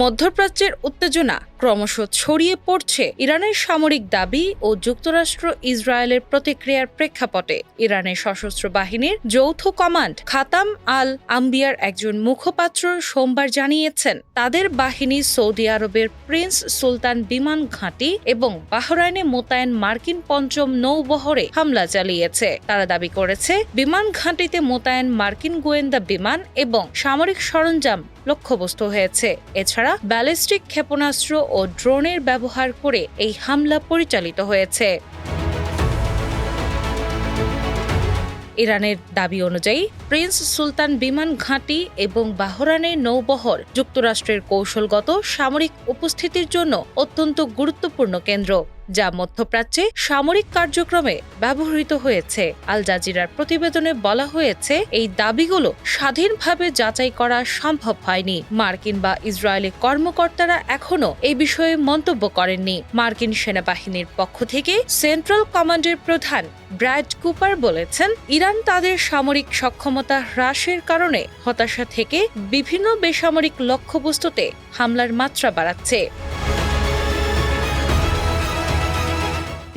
মধ্যপ্রাচ্যের উত্তেজনা ক্রমশ ছড়িয়ে পড়ছে ইরানের সামরিক দাবি ও যুক্তরাষ্ট্র ইসরায়েলের প্রতিক্রিয়ার প্রেক্ষাপটে। ইরানের সশস্ত্র বাহিনীর যৌথ কমান্ড খাতাম আল আম্বিয়ার একজন মুখপাত্র সোমবার জানিয়েছেন, তাদের বাহিনী সৌদি আরবের প্রিন্স সুলতান বিমান ঘাঁটি এবং বাহরাইনে মোতায়েন মার্কিন পঞ্চম নৌবহরে হামলা চালিয়েছে। তারা দাবি করেছে, বিমান ঘাঁটিতে মোতায়েন মার্কিন গোয়েন্দা বিমান এবং সামরিক সরঞ্জাম লক্ষ্যবস্তু হয়েছে। এছাড়া ব্যালিস্টিক ক্ষেপণাস্ত্র ও ড্রোনের ব্যবহার করে এই হামলা পরিচালিত হয়েছে। ইরানের দাবি অনুযায়ী প্রিন্স সুলতান বিমান ঘাঁটি এবং বাহরাইনের নৌবহর যুক্তরাষ্ট্রের কৌশলগত সামরিক উপস্থিতির জন্য অত্যন্ত গুরুত্বপূর্ণ কেন্দ্র, যা মধ্যপ্রাচ্যে সামরিক কার্যক্রমে ব্যবহৃত হয়েছে। আল জাজিরার প্রতিবেদনে বলা হয়েছে, এই দাবিগুলো স্বাধীনভাবে যাচাই করা সম্ভব হয়নি। মার্কিন বা ইসরায়েলি কর্মকর্তারা এখনও এই বিষয়ে মন্তব্য করেননি। মার্কিন সেনাবাহিনীর পক্ষ থেকে সেন্ট্রাল কমান্ডের প্রধান ব্র্যাড কুপার বলেছেন, ইরান তাদের সামরিক সক্ষমতা হ্রাসের কারণে হতাশা থেকে বিভিন্ন বেসামরিক লক্ষ্যবস্তুতে হামলার মাত্রা বাড়াচ্ছে।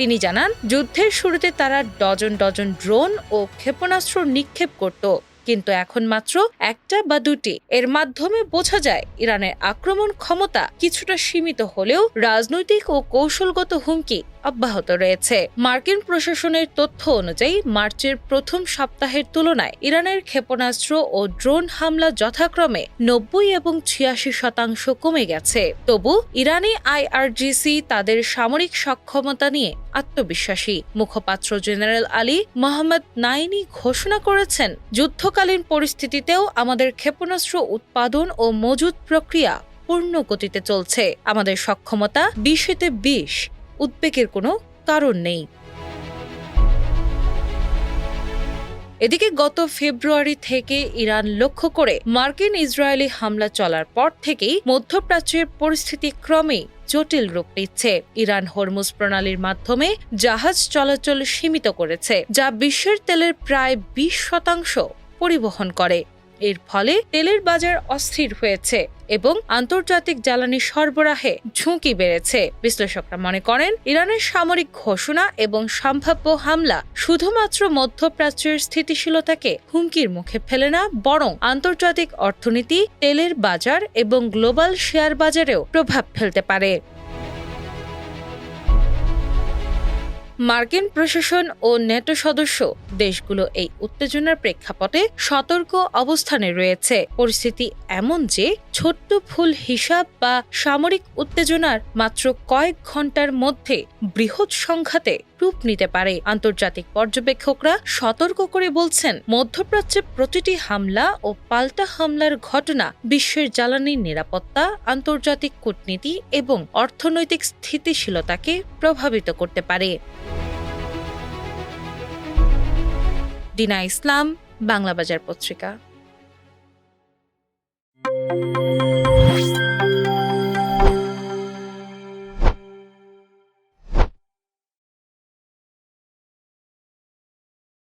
তিনি জানান, যুদ্ধের শুরুতে তারা ডজন ডজন ড্রোন ও ক্ষেপণাস্ত্র নিক্ষেপ করত, কিন্তু এখন মাত্র একটা বা দুটি। এর মাধ্যমে বোঝা যায় ইরানের আক্রমণ ক্ষমতা কিছুটা সীমিত হলেও রাজনৈতিক ও কৌশলগত হুমকি অব্যাহত রয়েছে। মার্কিন প্রশাসনের তথ্য অনুযায়ী মার্চের প্রথম সপ্তাহের তুলনায় ইরানের ক্ষেপণাস্ত্র ও ড্রোন হামলা যথাক্রমে 90 এবং 86% কমে গেছে। তবু ইরানি আইআরজিসি তাদের সামরিক সক্ষমতা নিয়ে আত্মবিশ্বাসী। মুখপাত্র জেনারেল আলী মোহাম্মদ নাইনি ঘোষণা করেছেন, যুদ্ধকালীন পরিস্থিতিতেও আমাদের ক্ষেপণাস্ত্র উৎপাদন ও মজুত প্রক্রিয়া পূর্ণ গতিতে চলছে। আমাদের সক্ষমতা 20-তে 20, উদ্বেগের কোনো কারণ নেই। এদিকে গত ফেব্রুয়ারি থেকে ইরান লক্ষ্য করে মার্কিন ইসরায়েলি হামলা চলার পর থেকেই মধ্যপ্রাচ্যের পরিস্থিতি ক্রমেই জটিল রূপ নিচ্ছে। ইরান হরমুজ প্রণালীর মাধ্যমে জাহাজ চলাচল সীমিত করেছে, যা বিশ্বের তেলের প্রায় 20% পরিবহন করে। এর ফলে তেলের বাজার অস্থির হয়েছে এবং আন্তর্জাতিক জ্বালানি সরবরাহে ঝুঁকি বেড়েছে। বিশ্লেষকরা মনে করেন, ইরানের সামরিক ঘোষণা এবং সম্ভাব্য হামলা শুধুমাত্র মধ্যপ্রাচ্যের স্থিতিশীলতাকে হুমকির মুখে ফেলে না, বরং আন্তর্জাতিক অর্থনীতি, তেলের বাজার এবং গ্লোবাল শেয়ার বাজারেও প্রভাব ফেলতে পারে। মার্কিন প্রশাসন ও ন্যাটো সদস্য দেশগুলো এই উত্তেজনার প্রেক্ষাপটে সতর্ক অবস্থানে রয়েছে। পরিস্থিতি এমন যে ছোট্ট ভুল হিসাব বা সামরিক উত্তেজনার মাত্র কয়েক ঘন্টার মধ্যে বৃহৎ সংঘাতে রূপ নিতে পারে। আন্তর্জাতিক পর্যবেক্ষকরা সতর্ক করে বলছেন, মধ্যপ্রাচ্যে প্রতিটি হামলা ও পাল্টা হামলার ঘটনা বিশ্বের জ্বালানি নিরাপত্তা, আন্তর্জাতিক কূটনীতি এবং অর্থনৈতিক স্থিতিশীলতাকে প্রভাবিত করতে পারে। ডিনা ইসলাম, বাংলাবাজার পত্রিকা।